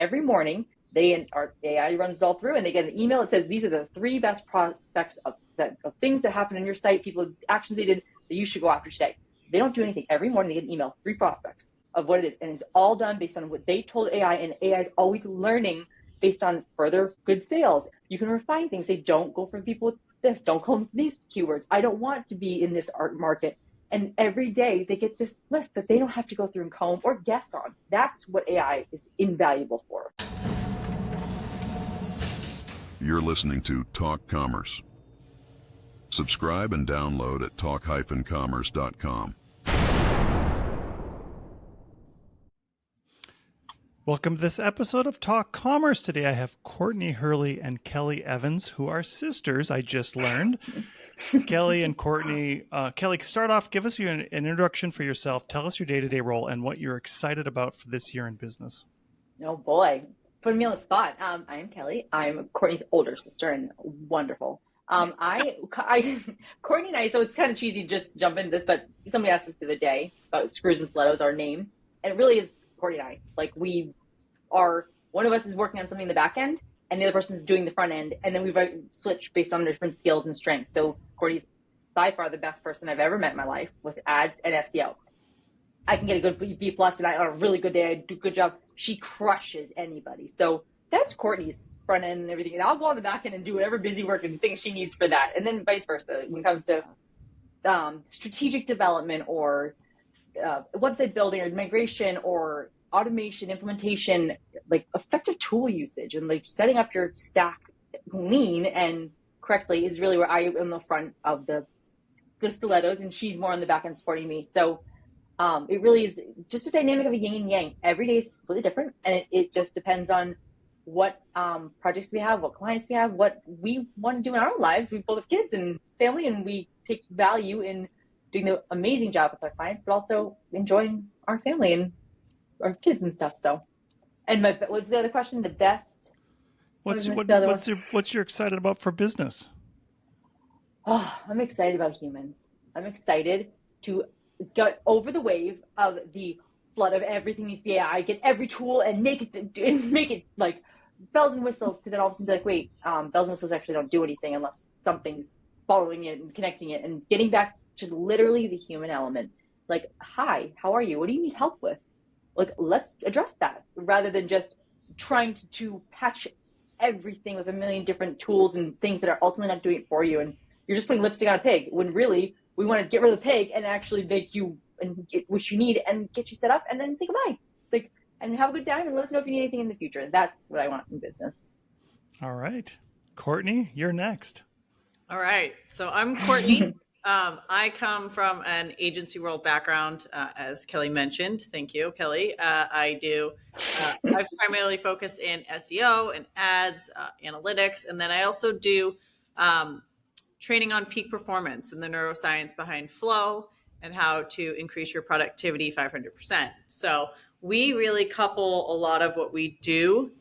every morning. Our AI runs all through, and they get an email that says these are the 3 best prospects of things that happened on your site, people actions they did that you should go after today. They don't do anything. Every morning they get an email, 3 prospects of what it is, and it's all done based on what they told AI, and AI is always learning based on further good sales. You can refine things. Say, don't go for people with this, don't go for these keywords. I don't want to be in this art market. And every day they get this list that they don't have to go through and comb or guess on. That's what AI is invaluable for. You're listening to Talk Commerce. Subscribe and download at talk-commerce.com. Welcome to this episode of Talk Commerce. Today I have Courtney Hurley and Kelly Evans, who are sisters, I just learned. Kelly and Courtney. Kelly, start off, give us an introduction for yourself. Tell us your day-to-day role and what you're excited about for this year in business. Oh boy, putting me on the spot. I am Kelly. I'm Courtney's older sister and wonderful. Courtney and I, so it's kind of cheesy just to jump into this, but somebody asked us the other day about Screws and Stilettos, our name. And it really is Courtney and I. Like, one of us is working on something in the back end and the other person is doing the front end. And then we switch based on different skills and strengths. So Courtney's by far the best person I've ever met in my life with ads and SEO. I can get a good B plus, and on a really good day, I do a good job. She crushes anybody. So that's Courtney's front end and everything. And I'll go on the back end and do whatever busy work and things she needs for that. And then vice versa when it comes to strategic development or website building or migration or automation, implementation, like effective tool usage and like setting up your stack lean and correctly is really where I am the front of the stilettos, and she's more on the back end supporting me. So it really is just a dynamic of a yin and yang. Every day is completely different, and it just depends on what projects we have, what clients we have, what we want to do in our lives. We both have kids and family, and we take value in doing the amazing job with our clients, but also enjoying our family and our kids and stuff. So, and what's the other question? The best. What's you're excited about for business? Oh, I'm excited about humans. I'm excited to get over the wave of the flood of everything needs to be AI, get every tool and make it like bells and whistles, to then all of a sudden be like, wait, bells and whistles actually don't do anything unless something's following it and connecting it, and getting back to literally the human element. Like, hi, how are you? What do you need help with? Like, let's address that rather than just trying to patch everything with a million different tools and things that are ultimately not doing it for you. And you're just putting lipstick on a pig when really we want to get rid of the pig and actually make you and get what you need and get you set up and then say goodbye. Like, and have a good time and let us know if you need anything in the future. That's what I want in business. All right. Courtney, you're next. All right. So I'm Courtney. I come from an agency world background, as Kelly mentioned. Thank you, Kelly. I primarily focus in SEO and ads, analytics, and then I also do training on peak performance and the neuroscience behind flow and how to increase your productivity 500%. So we really couple a lot of what we do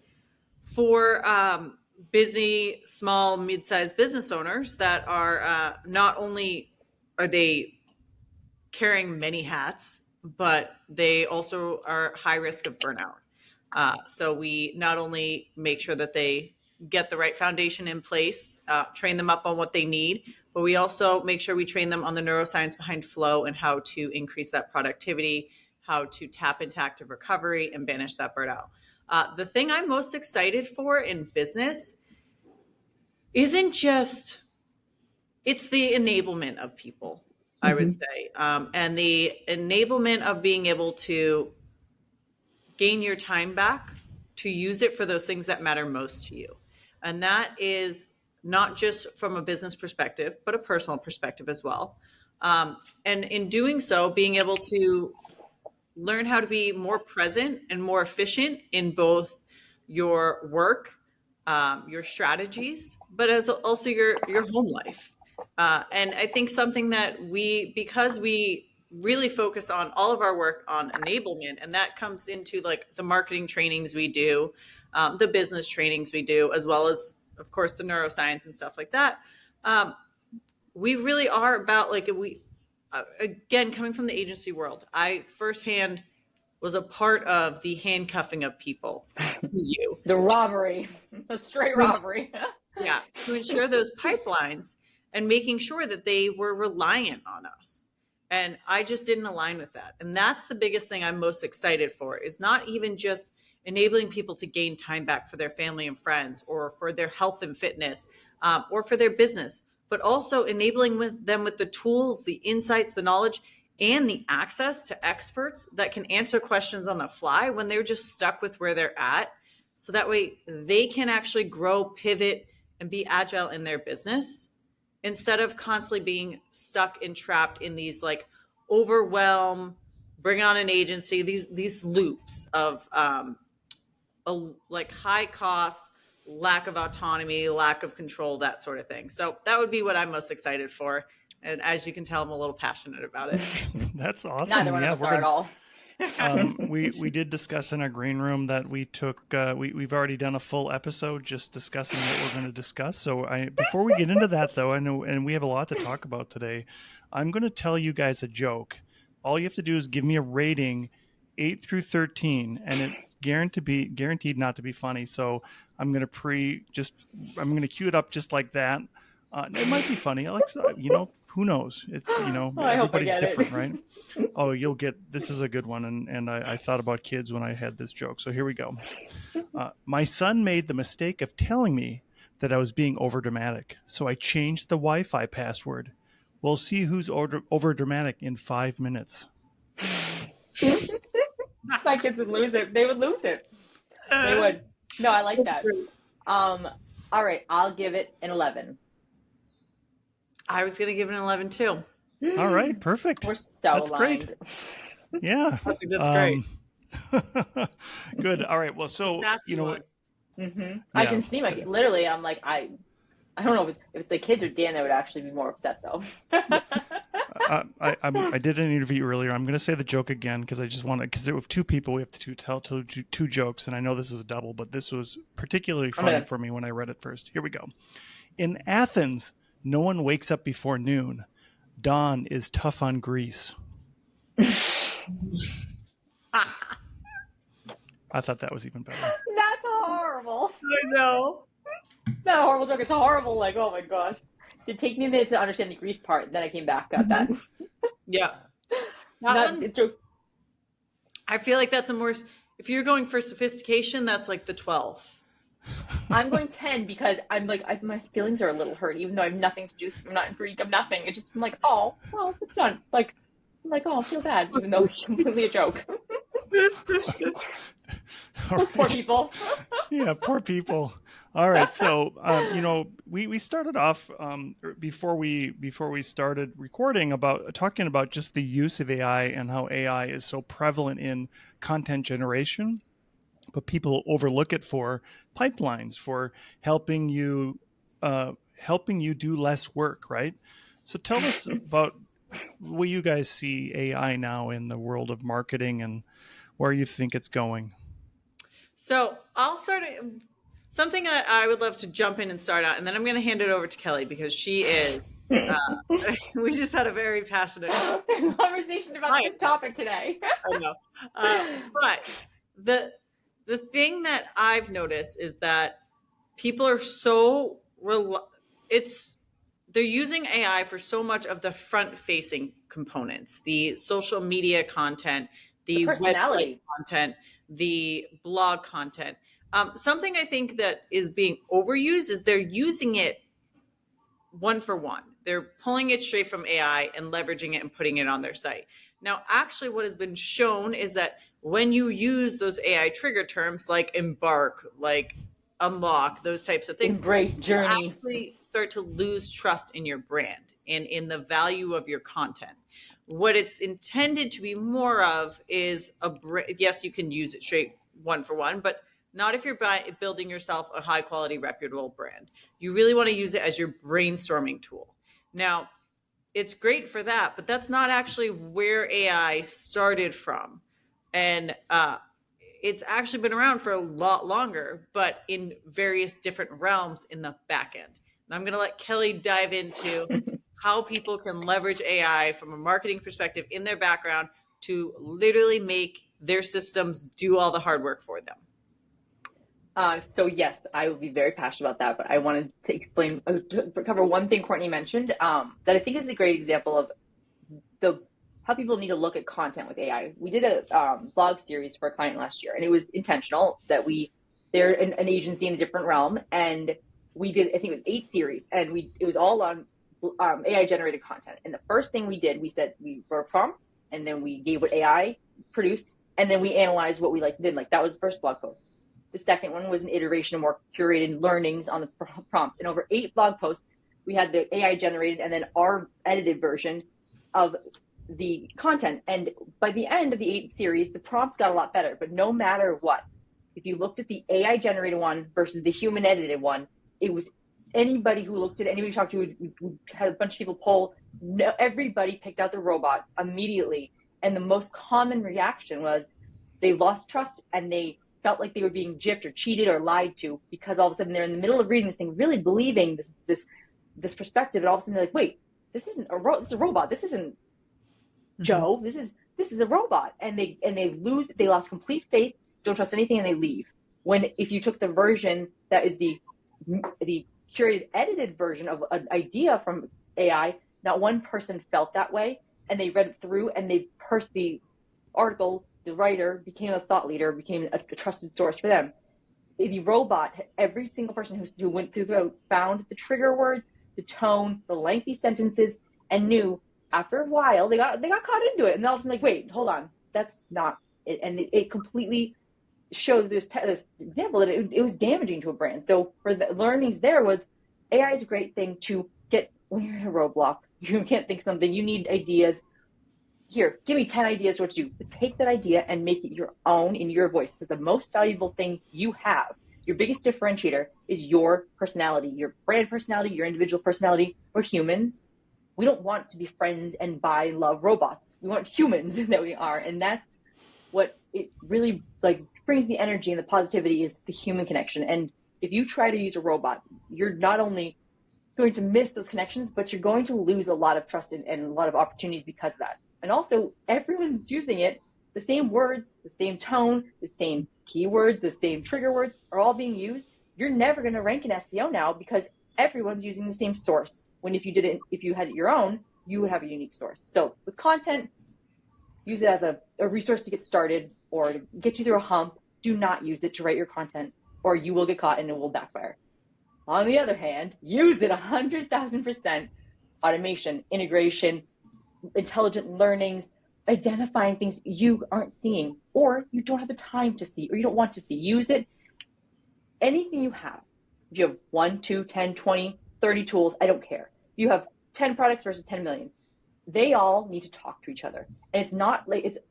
for busy, small, mid-sized business owners that are not only are they carrying many hats, but they also are high risk of burnout. So we not only make sure that they get the right foundation in place, train them up on what they need, but we also make sure we train them on the neuroscience behind flow and how to increase that productivity, how to tap into active recovery and banish that burnout. The thing I'm most excited for in business isn't just, it's the enablement of people, I would say, and the enablement of being able to gain your time back to use it for those things that matter most to you. And that is not just from a business perspective, but a personal perspective as well. And in doing so, being able to learn how to be more present and more efficient in both your work, your strategies, but as also your home life. And I think something that because we really focus on all of our work on enablement, and that comes into like the marketing trainings we do, the business trainings we do, as well as, of course, the neuroscience and stuff like that. We really are about again, coming from the agency world, I firsthand was a part of the handcuffing of people to you. The robbery, the straight robbery. Yeah, to ensure those pipelines and making sure that they were reliant on us. And I just didn't align with that. And that's the biggest thing I'm most excited for, is not even just enabling people to gain time back for their family and friends, or for their health and fitness, or for their business, but also enabling them with the tools, the insights, the knowledge, and the access to experts that can answer questions on the fly when they're just stuck with where they're at. So that way they can actually grow, pivot, and be agile in their business, instead of constantly being stuck and trapped in these like overwhelm, bring on an agency, these loops of like high costs, lack of autonomy, lack of control, that sort of thing. So that would be what I'm most excited for. And as you can tell, I'm a little passionate about it. That's awesome. Neither one of us are at all. We did discuss in our green room that we took we've already done a full episode just discussing what we're going to discuss. So before we get into that though, I know, and we have a lot to talk about today, I'm going to tell you guys a joke. All you have to do is give me a rating 8 through 13, and it's guaranteed not to be funny. So I'm going to cue it up just like that. It might be funny, Alex. Who knows? It's everybody's different, right? Oh, this is a good one, and I thought about kids when I had this joke. So here we go. My son made the mistake of telling me that I was being overdramatic, so I changed the Wi-Fi password. We'll see who's overdramatic in 5 minutes. My kids would lose it. They would lose it. They would. No, I like that. All right, I'll give it an 11. I was going to give it an 11 too. All right, perfect. We're so That's aligned. great. Yeah. I think that's great. Good. All right. Well, so Sassy one. Mm-hmm. Yeah. I can see literally. I'm like, I don't know if it's the kids or Dan that would actually be more upset though. I did an interview earlier. I'm going to say the joke again because I just want to, because there were two people, we have to tell two jokes, and I know this is a double, but this was particularly funny for me when I read it first. Here we go. In Athens, no one wakes up before noon. Dawn is tough on Greece. I thought that was even better. That's horrible. I know. Not a horrible joke. It's a horrible, like, oh my gosh. It took me a minute to understand the Greece part. Then I came back, got that. Yeah. I feel like that's if you're going for sophistication, that's like the 12. I'm going 10 because I'm like, my feelings are a little hurt, even though I have nothing to do. I'm not in Greek. I'm nothing. It's just, I'm like, oh, well, it's done. Like, I'm like, oh, I feel bad, even though it's completely a joke. Those poor people. Yeah, poor people. All right, so we started off before we started recording talking about just the use of AI and how AI is so prevalent in content generation, but people overlook it for pipelines, for helping you do less work, right? So tell us about where you guys see AI now in the world of marketing and where you think it's going. So I'll start something that I would love to jump in and start out, and then I'm going to hand it over to Kelly because she is. We just had a very passionate conversation about this topic today. I know, but the thing that I've noticed is that people are they're using AI for so much of the front-facing components, the social media content, the website content, the blog content. Something I think that is being overused is they're using it one for one. They're pulling it straight from AI and leveraging it and putting it on their site. Now, actually, what has been shown is that when you use those AI trigger terms like embark, like unlock, those types of things, embrace journey, you actually start to lose trust in your brand and in the value of your content. What it's intended to be more of is yes, you can use it straight one for one, but not if you're building yourself a high quality, reputable brand. You really want to use it as your brainstorming tool. Now, it's great for that, but that's not actually where AI started from. And it's actually been around for a lot longer, but in various different realms in the back end. And I'm going to let Kelly dive into how people can leverage AI from a marketing perspective in their background to literally make their systems do all the hard work for them? So yes, I will be very passionate about that, but I wanted to explain, to cover one thing Courtney mentioned, that I think is a great example of how people need to look at content with AI. We did a blog series for a client last year, and it was intentional that they're an agency in a different realm, and we did, I think it was 8 series, and it was all on AI generated content. And the first thing we did, we said we were a prompt, and then we gave what AI produced, and then we analyzed what we did. That was the first blog post. The second one was an iteration of more curated learnings on the prompt. And over 8 blog posts, we had the AI generated and then our edited version of the content. And by the end of the 8 series, the prompt got a lot better. But no matter what, if you looked at the AI generated one versus the human edited one, it was anybody who looked at it, anybody who talked to, we had a bunch of people poll, everybody picked out the robot immediately. And the most common reaction was they lost trust and they felt like they were being gypped or cheated or lied to, because all of a sudden they're in the middle of reading this thing, really believing this perspective, and all of a sudden they're like, wait, this isn't this is a robot. This isn't Joe. This is a robot. And they lost complete faith, don't trust anything, and they leave. When if you took the version that is the curated, edited version of an idea from AI, not one person felt that way, and they read it through, and the article, the writer became a thought leader, became a trusted source for them. The robot, every single person who went through found the trigger words, the tone, the lengthy sentences, and knew after a while they got caught into it, and all of a sudden wait, hold on, that's not it, and it completely showed this example that it was damaging to a brand. So for the learnings there was AI is a great thing to get when you're in a roadblock. You can't think of something, you need ideas. Here, give me 10 ideas what to do. But take that idea and make it your own in your voice. Because the most valuable thing you have, your biggest differentiator, is your personality, your brand personality, your individual personality. We're humans. We don't want to be friends and buy and love robots. We want humans that we are. And that's what it really brings the energy and the positivity, is the human connection. And if you try to use a robot, you're not only going to miss those connections, but you're going to lose a lot of trust and a lot of opportunities because of that. And also, everyone's using it, the same words, the same tone, the same keywords, the same trigger words are all being used. You're never going to rank in SEO now because everyone's using the same source. When if you had it your own, you would have a unique source. So with content, use it as a resource to get started or to get you through a hump. Do not use it to write your content, or you will get caught and it will backfire. On the other hand, use it 100,000%. Automation, integration, intelligent learnings, identifying things you aren't seeing or you don't have the time to see or you don't want to see. Use it. Anything you have. If you have 1, 2, 10, 20, 30 tools, I don't care. If you have 10 products versus 10 million, they all need to talk to each other. And it's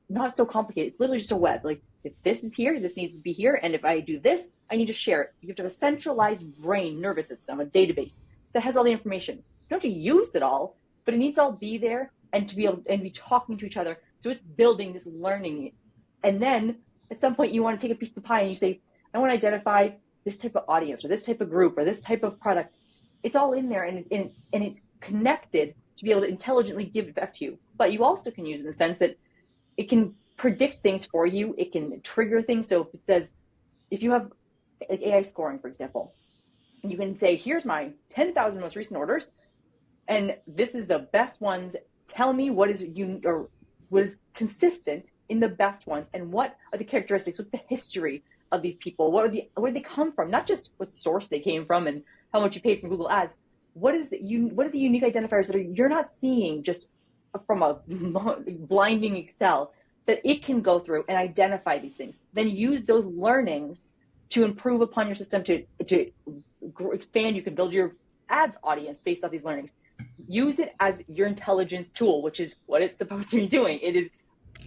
not so complicated. It's literally just a web. If this is here, this needs to be here. And if I do this, I need to share it. You have to have a centralized brain, nervous system, a database that has all the information. You don't have to use it all, but it needs to all be there and to be able and be talking to each other. So it's building this learning. And then at some point you want to take a piece of the pie and you say, I want to identify this type of audience or this type of group or this type of product. It's all in there and it's connected to be able to intelligently give it back to you. But you also can use it in the sense that it can predict things for you. It can trigger things. So if it says, if you have AI scoring, for example, you can say, here's my 10,000 most recent orders. And this is the best ones. Tell me what is consistent in the best ones, and what are the characteristics? What's the history of these people? Where did they come from? Not just what source they came from and how much you paid from Google Ads. What are the unique identifiers that you're not seeing just from a blinding Excel, that it can go through and identify these things? Then use those learnings to improve upon your system to expand. You can build your ads audience based off these learnings. Use it as your intelligence tool, which is what it's supposed to be doing. It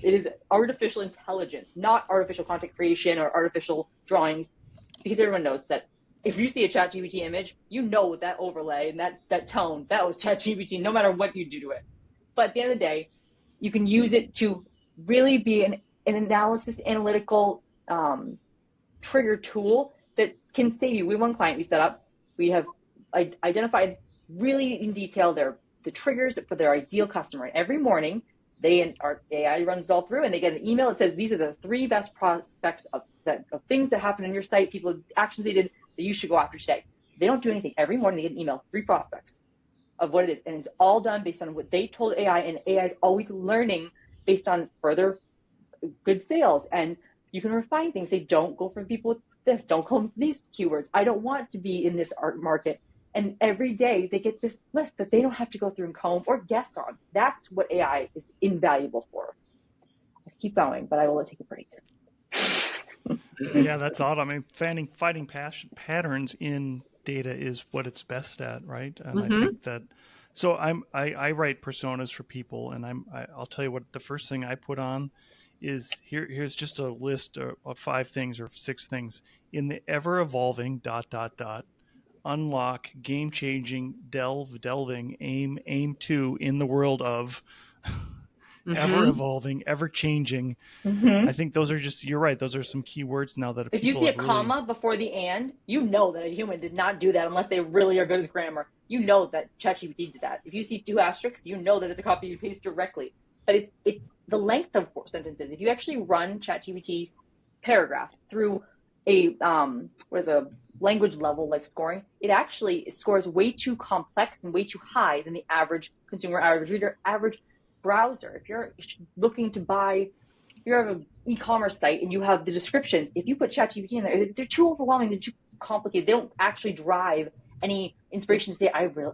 is artificial intelligence, not artificial content creation or artificial drawings, because everyone knows that if you see a ChatGPT image, you know that overlay and that tone, that was ChatGPT, no matter what you do to it. But at the end of the day, you can use it to really be an analysis, analytical trigger tool that can save you. We have one client we set up. We have identified really in detail the triggers for their ideal customer. And every morning Our AI runs all through, and they get an email that says these are the 3 best prospects of things that happen on your site, people actions they did that you should go after today. They don't do anything. Every morning they get an email, 3 prospects of what it is, and it's all done based on what they told AI, and AI is always learning based on further good sales. And you can refine things. Say, don't go for people with this, don't go for these keywords. I don't want to be in this art market. And every day they get this list that they don't have to go through and comb or guess on. That's what AI is invaluable for. I keep going, but I will take a break. Yeah, that's odd. I mean, finding patterns in data is what it's best at, right? And I think that. So I write personas for people, and I'll tell you what the first thing I put on is here's just a list of 5 things or 6 things in the ever evolving ... unlock, game changing, delving, aim to in the world of ever evolving, ever changing. I think those are just, you're right. Those are some key words now that if you see a comma before the and, you know that a human did not do that unless they really are good at grammar. You know that ChatGPT did that. If you see 2 asterisks, you know that it's a copy and paste directly. But it's the length of sentences. If you actually run ChatGPT's paragraphs through a language level like scoring, it actually scores way too complex and way too high than the average consumer, average reader, average browser. If you're looking to buy, if you have an e-commerce site and you have the descriptions, if you put ChatGPT in there, they're too overwhelming, they're too complicated. They don't actually drive any inspiration to say,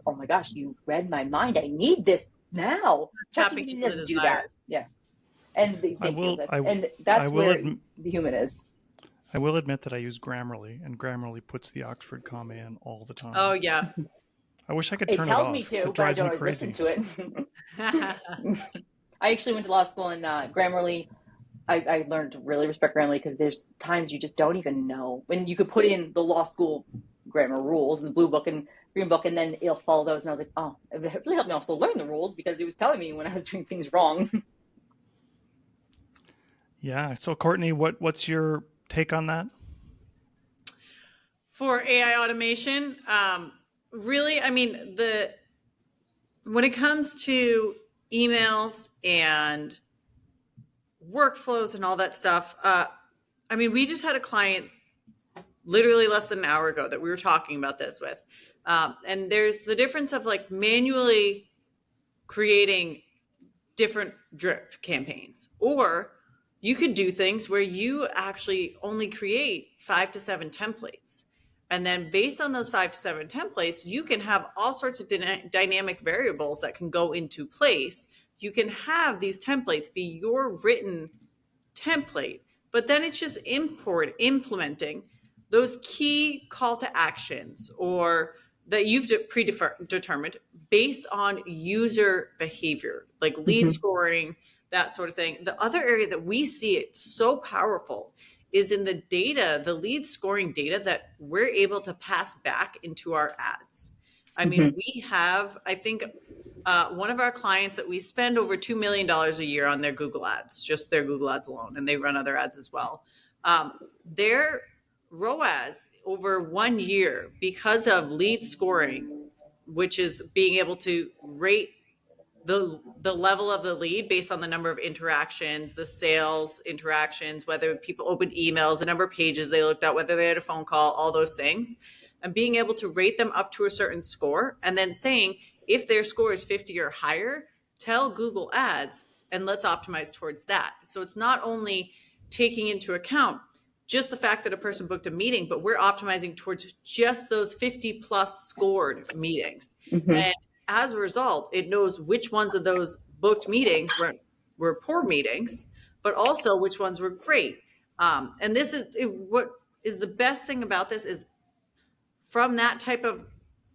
oh my gosh, you read my mind. I need this now. ChatGPT doesn't do that. Yeah. And that's where the human is. I will admit that I use Grammarly, and Grammarly puts the Oxford comma in all the time. Oh, yeah. I wish I could turn it off. It tells me to, but I don't always listen to it. I actually went to law school, and Grammarly, I learned to really respect Grammarly because there's times you just don't even know. When you could put in the law school grammar rules in the blue book and green book, and then it'll follow those. And I was like, oh, it really helped me also learn the rules because it was telling me when I was doing things wrong. Yeah. So, Courtney, what's your take on that? For AI automation, really, I mean, when it comes to emails and workflows and all that stuff, I mean, we just had a client literally less than an hour ago that we were talking about this with. And there's the difference of like manually creating different drip campaigns, or you could do things where you actually only create 5 to 7 templates. And then based on those 5 to 7 templates, you can have all sorts of dynamic variables that can go into place. You can have these templates be your written template, but then it's just implementing those key call to actions or that you've predetermined based on user behavior, like lead scoring, that sort of thing. The other area that we see it so powerful is in the data, the lead scoring data that we're able to pass back into our ads. I mean, we have, I think, one of our clients that we spend over $2 million a year on their Google ads, just their Google ads alone, and they run other ads as well. Their ROAS over 1 year, because of lead scoring, which is being able to rate the level of the lead based on the number of interactions, the sales interactions, whether people opened emails, the number of pages they looked at, whether they had a phone call, all those things, and being able to rate them up to a certain score, and then saying, if their score is 50 or higher, tell Google Ads, and let's optimize towards that. So it's not only taking into account just the fact that a person booked a meeting, but we're optimizing towards just those 50 plus scored meetings. And as a result, it knows which ones of those booked meetings were poor meetings, but also which ones were great. And this is what is the best thing about this is from that type of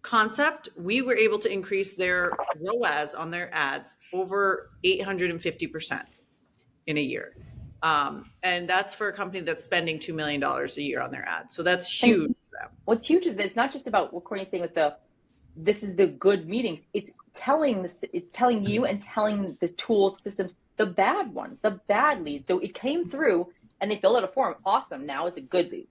concept, we were able to increase their ROAS on their ads over 850% in a year. And that's for a company that's spending $2 million a year on their ads. So that's huge for them. What's huge is that it's not just about what Courtney's saying with this is the good meetings. It's telling you and telling the tool systems the bad ones, the bad leads. So it came through and they filled out a form. Awesome. Now it's a good lead.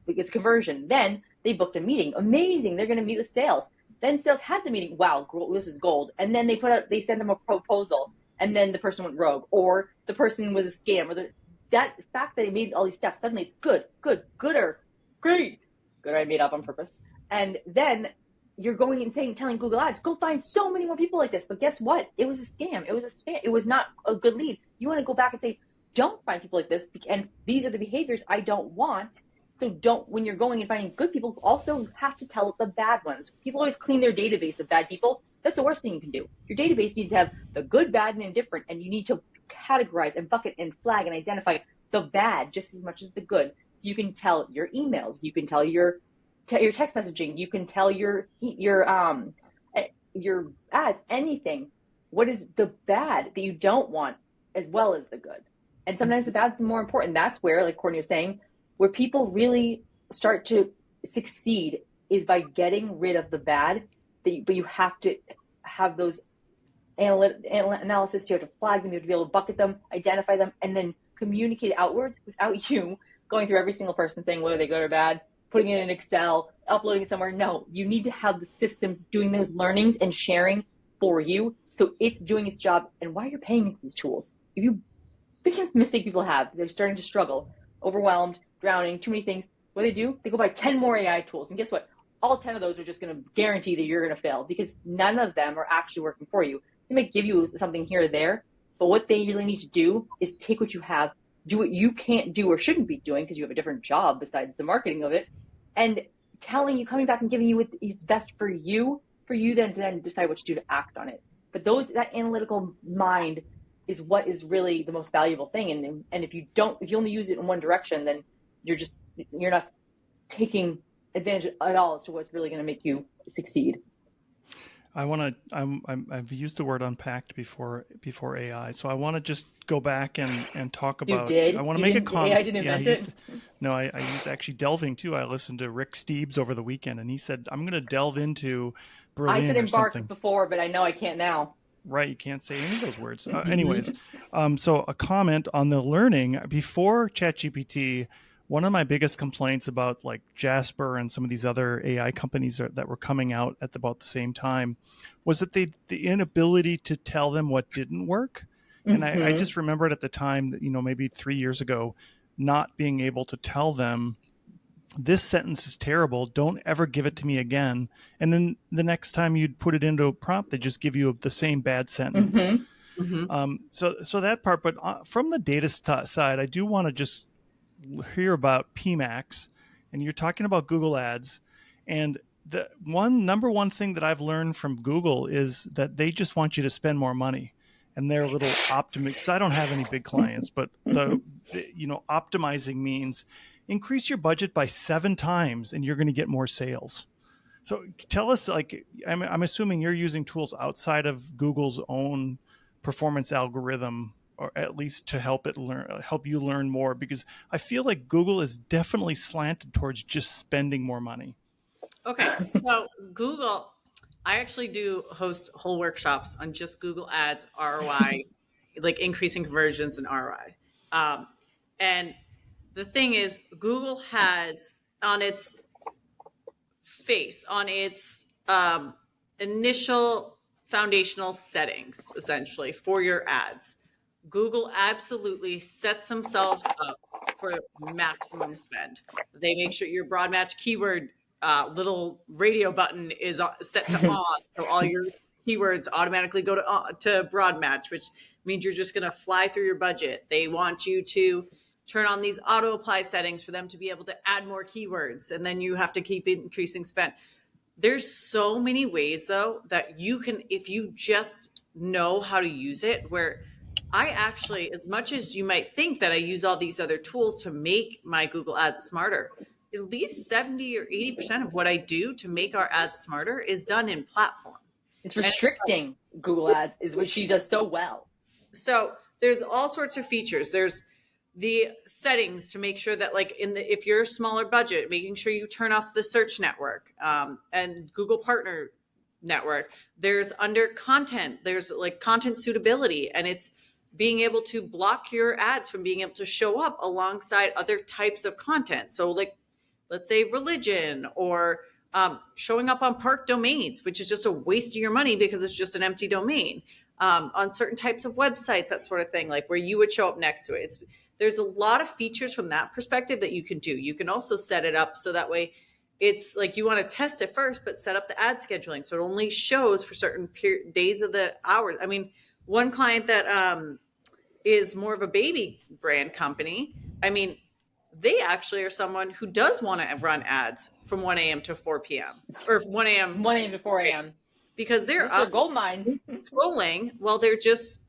It's conversion. Then they booked a meeting. Amazing. They're going to meet with sales. Then sales had the meeting. Wow, this is gold. And then they sent them a proposal. and then the person went rogue, or the person was a scam, or that fact that they made all these steps, suddenly it's gooder, great, good I made up on purpose. And then you're going and telling Google Ads, go find so many more people like this. But guess what? It was a scam. It was a spam. It was not a good lead. You want to go back and say, don't find people like this. And these are the behaviors I don't want. So when you're going and finding good people, also have to tell the bad ones. People always clean their database of bad people. That's the worst thing you can do. Your database needs to have the good, bad, and indifferent. And you need to categorize and bucket and flag and identify the bad just as much as the good. So you can tell your emails, you can tell your text messaging, you can tell your ads, anything. What is the bad that you don't want as well as the good? And sometimes the bad's more important. That's where, like Courtney was saying, where people really start to succeed is by getting rid of the bad. But you have to have those analysis. You have to flag them. You have to be able to bucket them, identify them, and then communicate outwards without you going through every single person saying whether they good or bad, putting it in Excel, uploading it somewhere. No, you need to have the system doing those learnings and sharing for you. So it's doing its job. And why you're paying for these tools. If you, biggest mistake people have, they're starting to struggle, overwhelmed, drowning, too many things. What do? They go buy 10 more AI tools. And guess what? All 10 of those are just going to guarantee that you're going to fail because none of them are actually working for you. They may give you something here or there, but what they really need to do is take what you have, do what you can't do or shouldn't be doing because you have a different job besides the marketing of it, and coming back and giving you what is best for you then to decide what to do to act on it. But that analytical mind is what is really the most valuable thing. And if you only use it in one direction, then you're not taking advantage at all as to what's really going to make you succeed. I've used the word unpacked before AI, so I want to just go back and talk about. You did? I want to make a comment. AI didn't invent it? I used actually delving too. I listened to Rick Steves over the weekend, and he said, "I'm going to delve into Berlin." I said embark something. before, but I know I can't now. Right, you can't say any of those words. Anyways, so a comment on the learning before ChatGPT. One of my biggest complaints about like Jasper and some of these other AI companies that were coming out at about the same time was that the inability to tell them what didn't work. And I just remembered at the time that, maybe 3 years ago, not being able to tell them this sentence is terrible. Don't ever give it to me again. And then the next time you'd put it into a prompt, they just give you the same bad sentence. So that part, but from the data side, I do want to just hear about PMAX, and you're talking about Google Ads, and the number one thing that I've learned from Google is that they just want you to spend more money, and they're a little optimistic. Because I don't have any big clients, but optimizing means increase your budget by 7 times, and you're going to get more sales. So tell us, I'm assuming you're using tools outside of Google's own performance algorithm, or at least to help you learn more, because I feel like Google is definitely slanted towards just spending more money. Okay, so Google, I actually do host whole workshops on just Google Ads ROI, like increasing conversions and ROI. And the thing is, Google has on its face, on its initial foundational settings, essentially, for your ads, Google absolutely sets themselves up for maximum spend. They make sure your broad match keyword little radio button is set to on, so all your keywords automatically go to broad match, which means you're just going to fly through your budget. They want you to turn on these auto apply settings for them to be able to add more keywords, and then you have to keep increasing spend. There's so many ways, though, that you can, if you just know how to use it, where I actually, as much as you might think that I use all these other tools to make my Google Ads smarter, at least 70 or 80% of what I do to make our ads smarter is done in platform. It's restricting Google Ads is what she does so well. So there's all sorts of features. There's the settings to make sure that, like, if you're a smaller budget, making sure you turn off the search network and Google Partner Network. There's under content, there's like content suitability, and it's being able to block your ads from being able to show up alongside other types of content. So, like, let's say religion, or showing up on park domains, which is just a waste of your money because it's just an empty domain. on certain types of websites, that sort of thing, like where you would show up next to it. There's a lot of features from that perspective that you can do. You can also set it up so that way it's like you want to test it first, but set up the ad scheduling so it only shows for certain days of the hours. I mean, one client that is more of a baby brand company, I mean, they actually are someone who does want to run ads from 1 a.m. to 4 p.m. or 1 a.m. 1 a.m. to 4 a.m. because they're up gold mine scrolling while they're just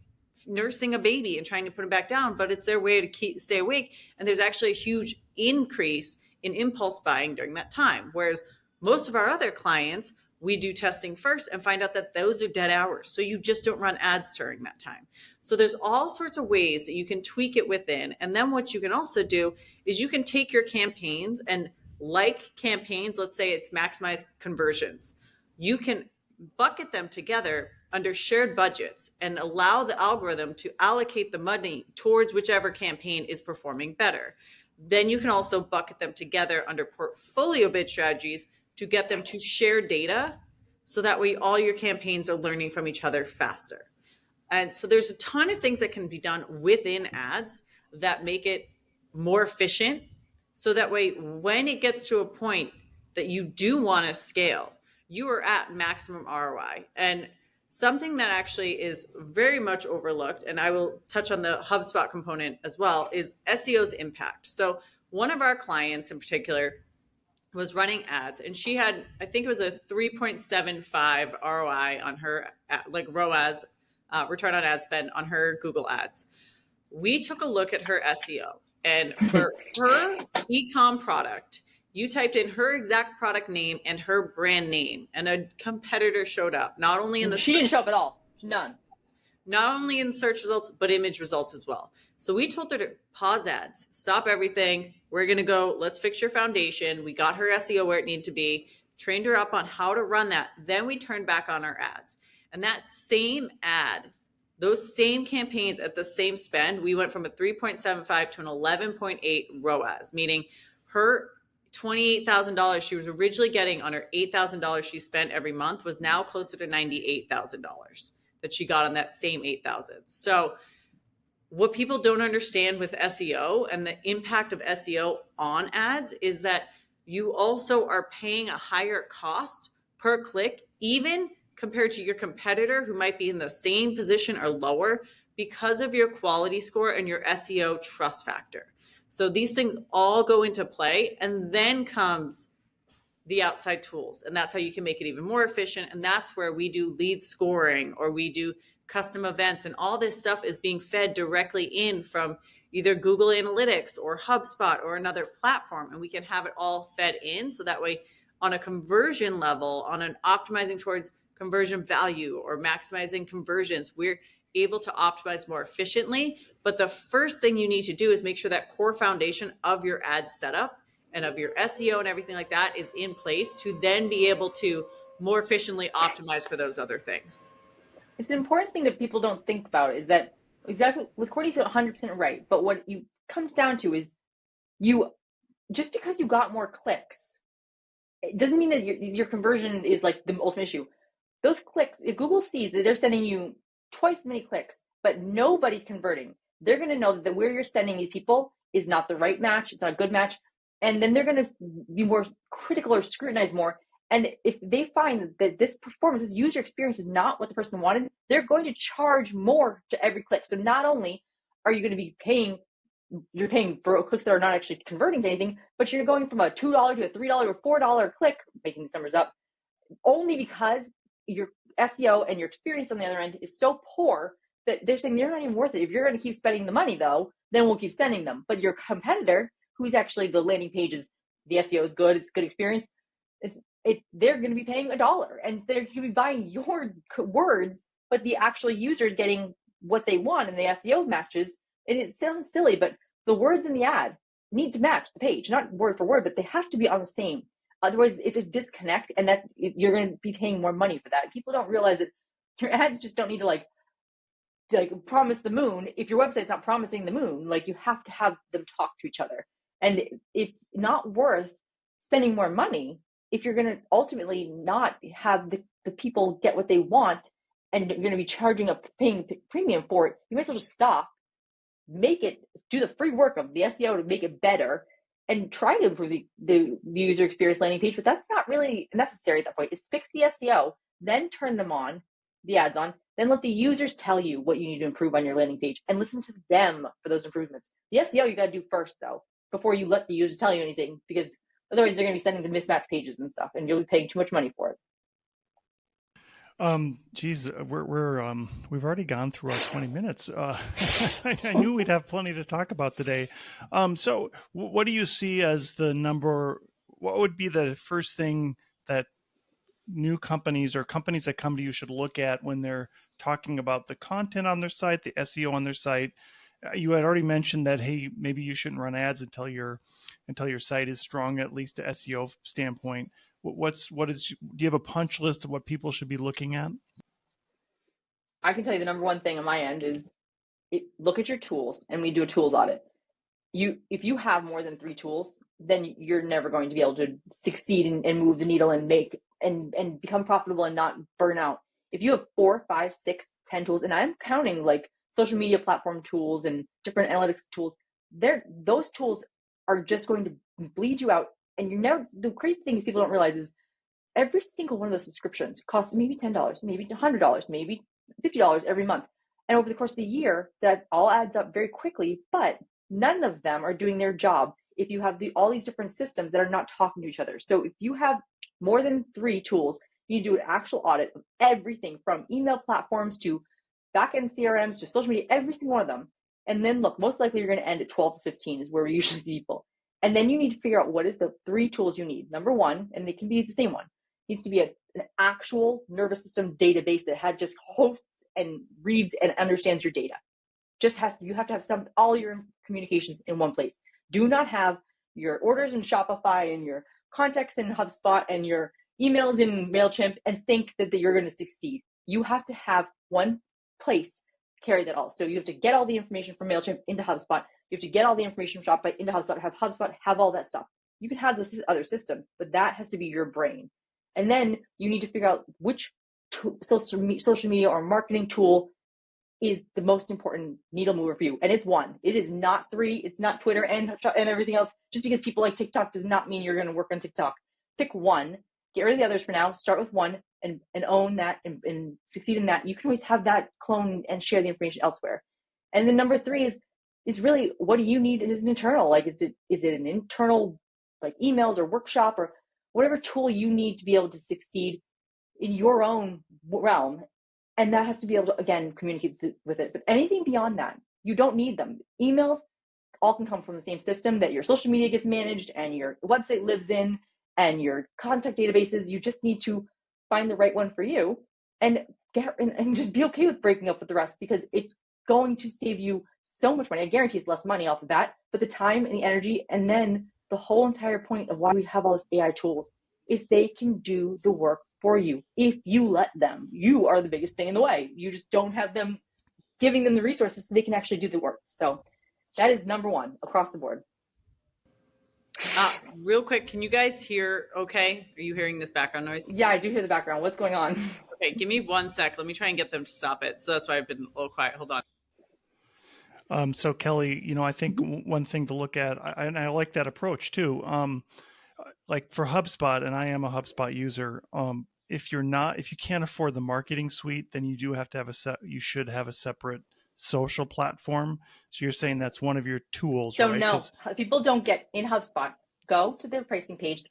nursing a baby and trying to put him back down, but it's their way to stay awake. And there's actually a huge increase in impulse buying during that time. Whereas most of our other clients, we do testing first and find out that those are dead hours. So you just don't run ads during that time. So there's all sorts of ways that you can tweak it within. And then what you can also do is you can take your campaigns and like campaigns, let's say it's maximize conversions. You can bucket them together under shared budgets and allow the algorithm to allocate the money towards whichever campaign is performing better. Then you can also bucket them together under portfolio bid strategies to get them to share data so that way all your campaigns are learning from each other faster. And so there's a ton of things that can be done within ads that make it more efficient. So that way, when it gets to a point that you do want to scale, you are at maximum ROI. And something that actually is very much overlooked, and I will touch on the HubSpot component as well, is SEO's impact. So one of our clients in particular was running ads, and she had, I think it was a 3.75 ROI on her, like ROAS, return on ad spend on her Google ads. We took a look at her SEO, and for her e-com product, you typed in her exact product name and her brand name, and a competitor showed up. Not only in the she didn't show up at all. None. Not only in search results, but image results as well. So we told her to pause ads, stop everything. We're going to go, let's fix your foundation. We got her SEO where it needed to be, trained her up on how to run that. Then we turned back on our ads. And that same ad, those same campaigns at the same spend, we went from a 3.75 to an 11.8 ROAS, meaning her $28,000 she was originally getting on her $8,000 she spent every month was now closer to $98,000 that she got on that same $8,000. So what people don't understand with SEO and the impact of SEO on ads is that you also are paying a higher cost per click, even compared to your competitor who might be in the same position or lower, because of your quality score and your SEO trust factor. So these things all go into play, and then comes the outside tools. And that's how you can make it even more efficient. And that's where we do lead scoring, or we do custom events, and all this stuff is being fed directly in from either Google Analytics or HubSpot or another platform. And we can have it all fed in. So that way on a conversion level, on an optimizing towards conversion value or maximizing conversions, we're able to optimize more efficiently. But the first thing you need to do is make sure that core foundation of your ad setup and of your SEO and everything like that is in place to then be able to more efficiently optimize for those other things. It's an important thing that people don't think about is that exactly with Courtney's 100% right. But what you comes down to is you, just because you got more clicks, it doesn't mean that your conversion is like the ultimate issue. Those clicks, if Google sees that they're sending you twice as many clicks, but nobody's converting, they're going to know that where you're sending these people is not the right match. It's not a good match. And then they're going to be more critical or scrutinize more. And if they find that this performance, this user experience is not what the person wanted, they're going to charge more to every click. So not only are you going to be paying, you're paying for clicks that are not actually converting to anything, but you're going from a $2 to a $3 or $4 click, making these numbers up, only because your SEO and your experience on the other end is so poor that they're saying they're not even worth it. If you're going to keep spending the money though, then we'll keep sending them. But your competitor, who's actually the landing pages, the SEO is good, it's good experience, they're going to be paying $1 and they're going to be buying your words, but the actual user is getting what they want and the SEO matches. And it sounds silly, but the words in the ad need to match the page, not word for word, but they have to be on the same. Otherwise, it's a disconnect, and that you're going to be paying more money for that. People don't realize that your ads just don't need to like promise the moon. If your website's not promising the moon, like you have to have them talk to each other, and it's not worth spending more money if you're going to ultimately not have the people get what they want and you're going to be charging a paying premium for it, you might as well just stop, do the free work of the SEO to make it better, and try to improve the user experience landing page. But that's not really necessary at that point. Is fix the SEO, then turn the ads on, then let the users tell you what you need to improve on your landing page, and listen to them for those improvements. The SEO you got to do first, though, before you let the users tell you anything, because otherwise they're going to be sending the mismatched pages and stuff, and you'll be paying too much money for it. Geez, we've already gone through our 20 minutes. I knew we'd have plenty to talk about today. So what do you see as what would be the first thing that new companies or companies that come to you should look at when they're talking about the content on their site, the SEO on their site? You had already mentioned that, hey, maybe you shouldn't run ads until your site is strong, at least to SEO standpoint. Do you have a punch list of what people should be looking at? I can tell you the number one thing on my end is look at your tools, and we do a tools audit. If you have more than 3 tools, then you're never going to be able to succeed and move the needle and make and become profitable and not burn out. If you have 4, 5, 6, 10 tools, and I'm counting like social media platform tools and different analytics tools, those tools are just going to bleed you out. And the crazy thing people don't realize is every single one of those subscriptions costs maybe $10, maybe $100, maybe $50 every month. And over the course of the year, that all adds up very quickly, but none of them are doing their job if you have all these different systems that are not talking to each other. So if you have more than 3 tools, you need to do an actual audit of everything from email platforms to backend CRMs to social media, every single one of them. And then look, most likely you're going to end at 12 to 15 is where we usually see people. And then you need to figure out what is the 3 tools you need. Number one, and they can be the same one, needs to be an actual nervous system database that just hosts and reads and understands your data. You have to have all your communications in one place. Do not have your orders in Shopify and your contacts in HubSpot and your emails in MailChimp and think that you're going to succeed. You have to have one place carry that all. So you have to get all the information from MailChimp into HubSpot. You have to get all the information from Shopify into HubSpot, have all that stuff. You can have those other systems, but that has to be your brain. And then you need to figure out which social media or marketing tool is the most important needle mover for you. And it's one. It is not 3. It's not Twitter and everything else. Just because people like TikTok does not mean you're going to work on TikTok. Pick one. Get rid of the others for now. Start with one and own that and succeed in that. You can always have that clone and share the information elsewhere. And then number 3 is really, what do you need? It is an internal. Like, is it an internal, like emails or workshop or whatever tool you need to be able to succeed in your own realm. And that has to be able to, again, communicate with it. But anything beyond that, you don't need them. Emails all can come from the same system that your social media gets managed and your website lives in and your contact databases. You just need to find the right one for you and just be okay with breaking up with the rest, because it's going to save you so much money. I guarantee it's less money off of that, but the time and the energy, and then the whole entire point of why we have all these AI tools is they can do the work for you if you let them. You are the biggest thing in the way. You just don't have them giving them the resources so they can actually do the work. So that is number 1 across the board. Real quick, can you guys hear okay? Are you hearing this background noise? Yeah, I do hear the background. What's going on? Okay, give me 1 sec. Let me try and get them to stop it. So that's why I've been a little quiet. Hold on. So Kelly, I think one thing to look at, and I like that approach too. Like for HubSpot, and I am a HubSpot user. If you can't afford the marketing suite, then you do have to you should have a separate social platform. So you're saying that's one of your tools, so right? No, people don't get in HubSpot. Go to their pricing page,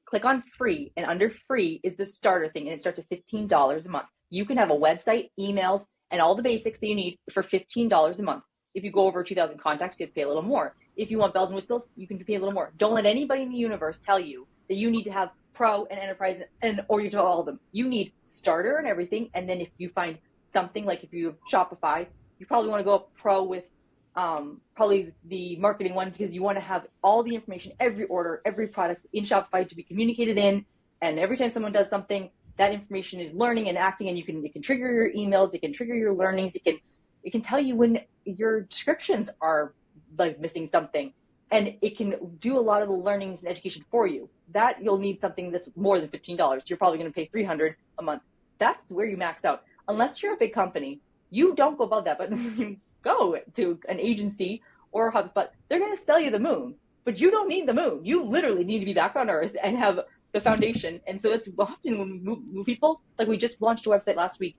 click on free, and under free is the starter thing, and it starts at $15 a month. You can have a website, emails, and all the basics that you need for $15 a month. If you go over 2,000 contacts, you have to pay a little more. If you want bells and whistles, you can pay a little more. Don't let anybody in the universe tell you that you need to have pro and enterprise or you do all of them. You need starter and everything. And then if you find something, like if you have Shopify, you probably want to go up pro with probably the marketing one, because you want to have all the information, every order, every product in Shopify to be communicated in. And every time someone does something, that information is learning and acting, and it can trigger your emails, it can trigger your learnings, it can tell you when your descriptions are like missing something, and it can do a lot of the learnings and education for you. That you'll need something that's more than $15. You're probably going to pay $300 a month. That's where you max out. unless you're a big company, you don't go about that. But if you go to an agency or HubSpot, they're going to sell you the moon, but you don't need the moon. You literally need to be back on earth and have the foundation. And so that's often when we move people, like we just launched a website last week.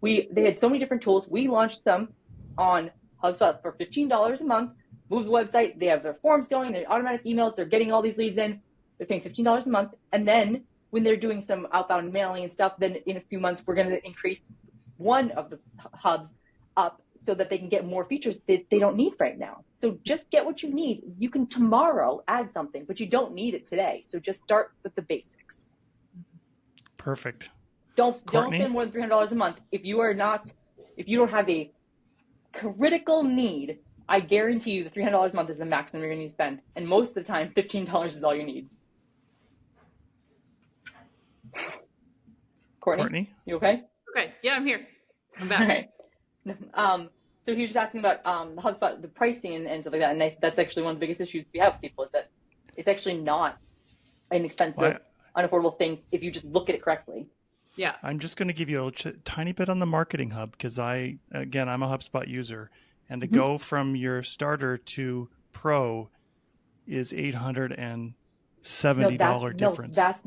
They had so many different tools. We launched them on HubSpot for $15 a month, moved the website. They have their forms going, their automatic emails. They're getting all these leads in. They're paying $15 a month. And then when they're doing some outbound mailing and stuff, then in a few months, we're going to increase one of the hubs up so that they can get more features that they don't need right now. So just get what you need. You can tomorrow add something, but you don't need it today. So just start with the basics. Perfect. Don't Courtney? spend more than $300 a month. If you don't have a critical need, I guarantee you the $300 a month is the maximum you're going to need to spend. And most of the time, $15 is all you need. Courtney? You okay? Okay. Yeah, I'm here. I'm back. Okay. So he was just asking about the HubSpot, the pricing and stuff like that. And that's actually one of the biggest issues we have with people is that it's actually not inexpensive, unaffordable things if you just look at it correctly. Yeah. I'm just going to give you a tiny bit on the Marketing Hub because I'm a HubSpot user. And to go from your starter to Pro is $870 difference. That's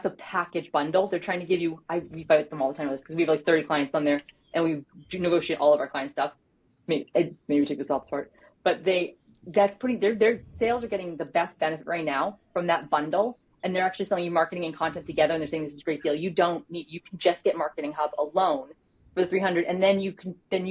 a package bundle. They're trying to give you, we fight with them all the time with this because we have like 30 clients on there and we do negotiate all of our client stuff. Maybe take this off part, but their sales are getting the best benefit right now from that bundle. And they're actually selling you marketing and content together. And they're saying this is a great deal. You can just get Marketing Hub alone for the $300. And then you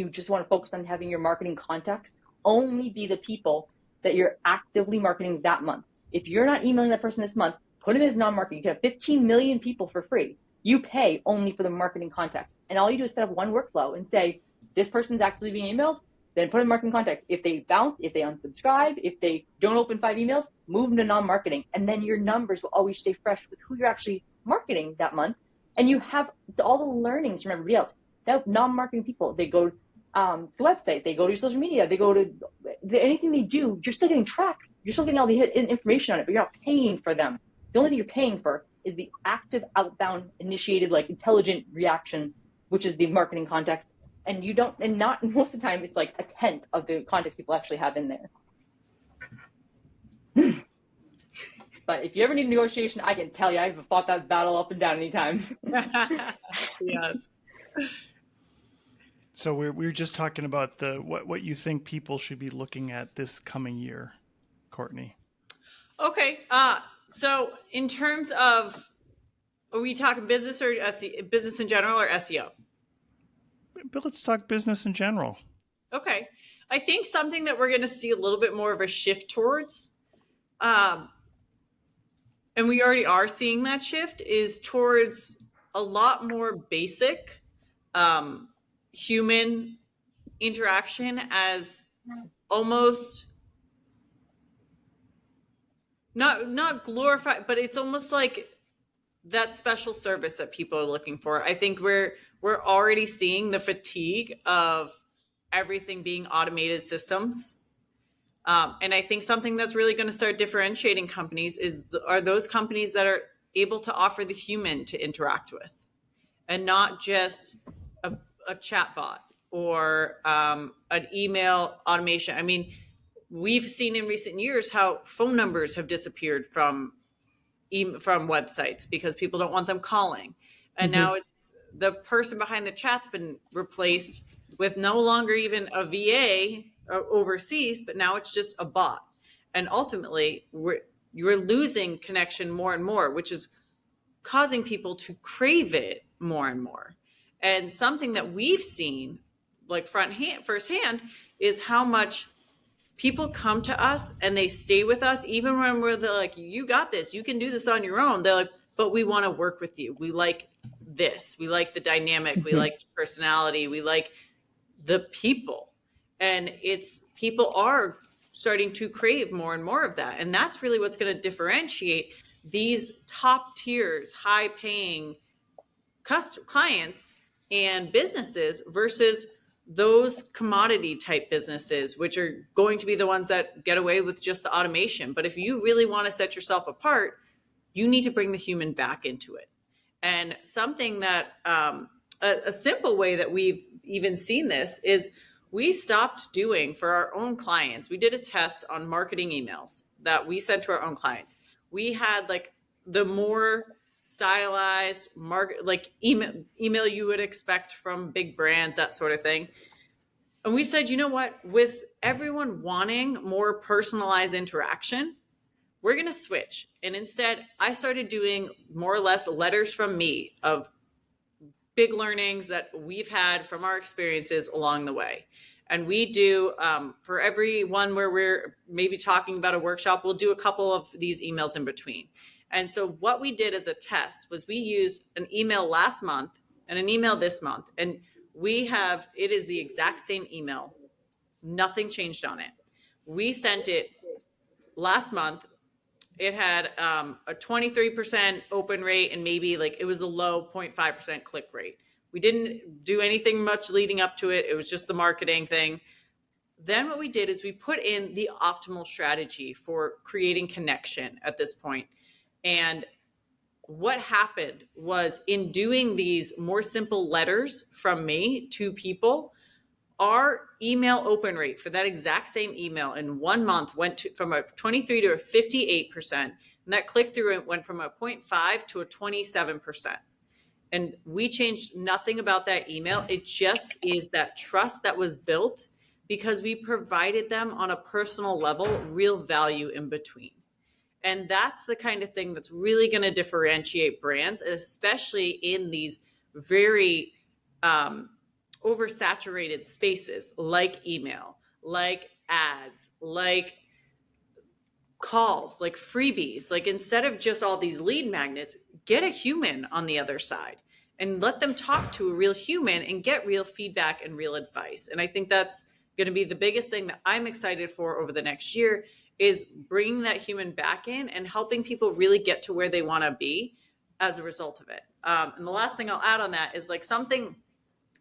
just want to focus on having your marketing contacts only be the people that you're actively marketing that month. If you're not emailing that person this month, put them as non-marketing. You can have 15 million people for free. You pay only for the marketing contacts. And all you do is set up one workflow and say, this person's actively being emailed, then put in marketing contact. If they bounce, if they unsubscribe, if they don't open 5 emails, move them to non-marketing. And then your numbers will always stay fresh with who you're actually marketing that month. And you have all the learnings from everybody else. That non-marketing people, they go to the website, they go to your social media, they go to anything they do, you're still getting tracked. You're still getting all the information on it, but you're not paying for them. The only thing you're paying for is the active outbound initiated, like intelligent reaction, which is the marketing context. And not most of the time, it's like a tenth of the context people actually have in there. But if you ever need negotiation, I can tell you, I've fought that battle up and down anytime. Yes. So we were just talking about what you think people should be looking at this coming year, Courtney. Okay. So in terms of, are we talking business or SEO, business in general or SEO? But let's talk business in general. Okay. I think something that we're going to see a little bit more of a shift towards, and we already are seeing that shift, is towards a lot more basic human interaction as almost not glorified, but it's almost like that special service that people are looking for. I think we're already seeing the fatigue of everything being automated systems. And I think something that's really going to start differentiating companies are those companies that are able to offer the human to interact with and not just a chat bot or an email automation. I mean, we've seen in recent years how phone numbers have disappeared from websites because people don't want them calling. And now it's the person behind the chat's been replaced with no longer even a VA overseas, but now it's just a bot. And ultimately, you're losing connection more and more, which is causing people to crave it more and more. And something that we've seen, like firsthand, is how much people come to us and they stay with us, even when they're like, you got this, you can do this on your own. They're like, but we want to work with you. We like this. We like the dynamic. We like the personality. We like the people. And people are starting to crave more and more of that. And that's really what's going to differentiate these top tiers, high paying clients and businesses versus those commodity type businesses, which are going to be the ones that get away with just the automation. But if you really want to set yourself apart, you need to bring the human back into it. And something that a simple way that we've even seen this is we stopped doing for our own clients. We did a test on marketing emails that we sent to our own clients. We had like the more stylized email you would expect from big brands, that sort of thing. And we said, you know what, with everyone wanting more personalized interaction, we're going to switch. And instead, I started doing more or less letters from me of big learnings that we've had from our experiences along the way. And we do, for every one where we're maybe talking about a workshop, we'll do a couple of these emails in between. And so what we did as a test was we used an email last month and an email this month. And it is the exact same email. Nothing changed on it. We sent it last month. It had a 23% open rate and maybe it was a low 0.5% click rate. We didn't do anything much leading up to it. It was just the marketing thing. Then what we did is we put in the optimal strategy for creating connection at this point. And what happened was, in doing these more simple letters from me to people, our email open rate for that exact same email in 1 month went from a 23 to a 58%. And that click-through went from a 0.5 to a 27%. And we changed nothing about that email. It just is that trust that was built because we provided them on a personal level real value in between. And that's the kind of thing that's really going to differentiate brands, especially in these very oversaturated spaces like email, like ads, like calls, like freebies. Instead of just all these lead magnets, get a human on the other side and let them talk to a real human and get real feedback and real advice. And I think that's going to be the biggest thing that I'm excited for over the next year, is bringing that human back in and helping people really get to where they want to be as a result of it. And the last thing I'll add on that is something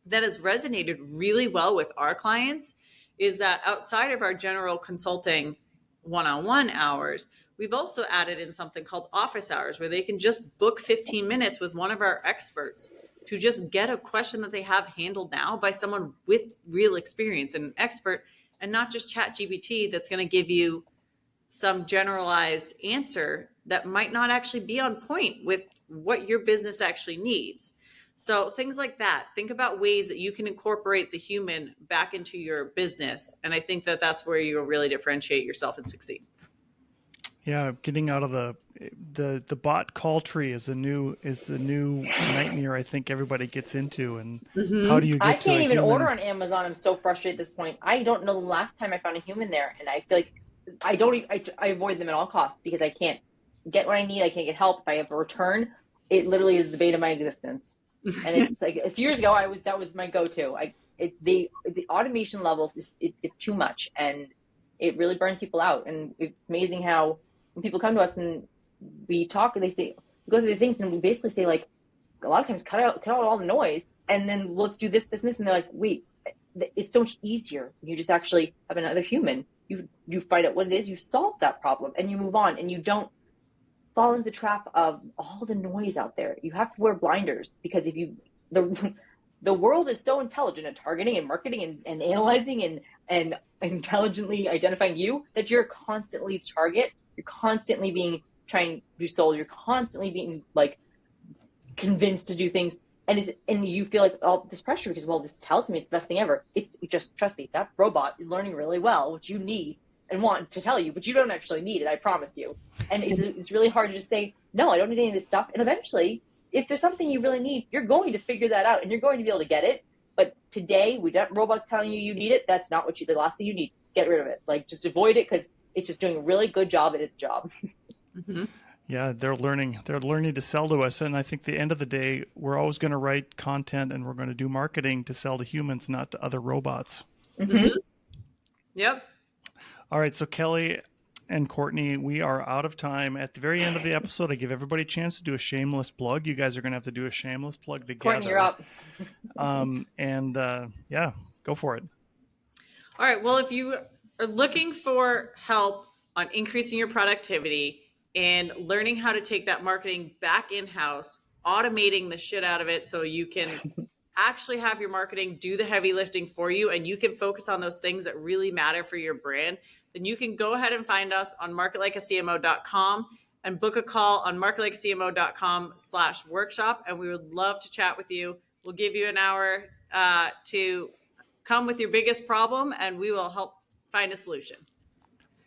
that has resonated really well with our clients is that outside of our general consulting one-on-one hours, we've also added in something called office hours, where they can just book 15 minutes with one of our experts to just get a question that they have handled now by someone with real experience and an expert, and not just ChatGPT that's going to give you some generalized answer that might not actually be on point with what your business actually needs. So things like that. Think about ways that you can incorporate the human back into your business. And I think that that's where you'll really differentiate yourself and succeed. Yeah, getting out of the bot call tree is the new nightmare I think everybody gets into. And how do you get I to can't a even human? order on Amazon. I'm so frustrated at this point. I don't know the last time I found a human there, and I feel like I avoid them at all costs because I can't get what I need. I can't get help. If I have a return, it literally is the bane of my existence. And it's a few years ago, that was my go-to. The automation levels, it's too much, and it really burns people out. And it's amazing how when people come to us and we talk, and they say, we go through the things, and we basically say a lot of times cut out all the noise, and then let's do this, and they're like, wait, it's so much easier. You just actually have another human. You find out what it is, you solve that problem, and you move on, and you don't fall into the trap of all the noise out there. You have to wear blinders, because the world is so intelligent at targeting and marketing and analyzing and intelligently identifying you, that you're constantly target. You're constantly being trying to be sold. You're constantly being convinced to do things. And you feel all this pressure because, well, this tells me it's the best thing ever. Just trust me, that robot is learning really well what you need and want to tell you, but you don't actually need it, I promise you. And it's really hard to just say, no, I don't need any of this stuff. And eventually, if there's something you really need, you're going to figure that out and you're going to be able to get it. But today, we got robots telling you need it. That's not the last thing you need. Get rid of it. Just avoid it, because it's just doing a really good job at its job. Mm-hmm. Yeah, they're learning to sell to us. And I think at the end of the day, we're always going to write content and we're going to do marketing to sell to humans, not to other robots. Mm-hmm. Yep. All right. So Kelly and Courtney, we are out of time. At the very end of the episode, I give everybody a chance to do a shameless plug. You guys are going to have to do a shameless plug together. Courtney, you're up. Yeah, go for it. All right. Well, if you are looking for help on increasing your productivity and learning how to take that marketing back in-house automating the shit out of it so you can actually have your marketing do the heavy lifting for you, and you can focus on those things that really matter for your brand, then you can go ahead and find us on marketlikeacmo.com and book a call on marketlikeacmo.com/workshop. And we would love to chat with you. We'll give you an hour to come with your biggest problem, and we will help find a solution.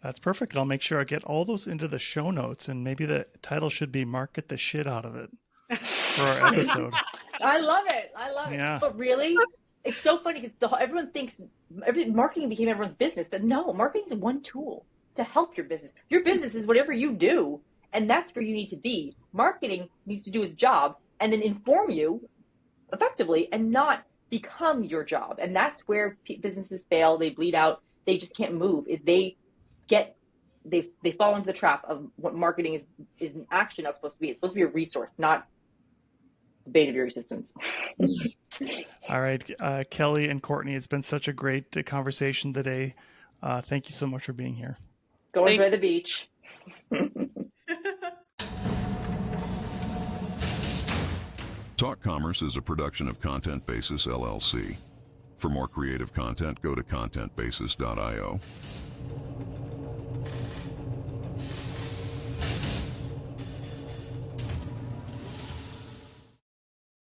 That's perfect. I'll make sure I get all those into the show notes, and maybe the title should be "Market the Shit Out of It" for our episode. I love it. Yeah. But really, it's so funny because everyone thinks marketing became everyone's business, but no, marketing is one tool to help your business. Your business is whatever you do, and that's where you need to be. Marketing needs to do its job and then inform you effectively and not become your job. And that's where businesses fail. They bleed out. They just can't move. They fall into the trap of what marketing is actually not supposed to be. It's supposed to be a resource, not the bait of your existence. All right, Kelly and Courtney, it's been such a great conversation today. Thank you so much for being here. Go enjoy the beach. Talk Commerce is a production of Content Basis, LLC. For more creative content, go to contentbasis.io.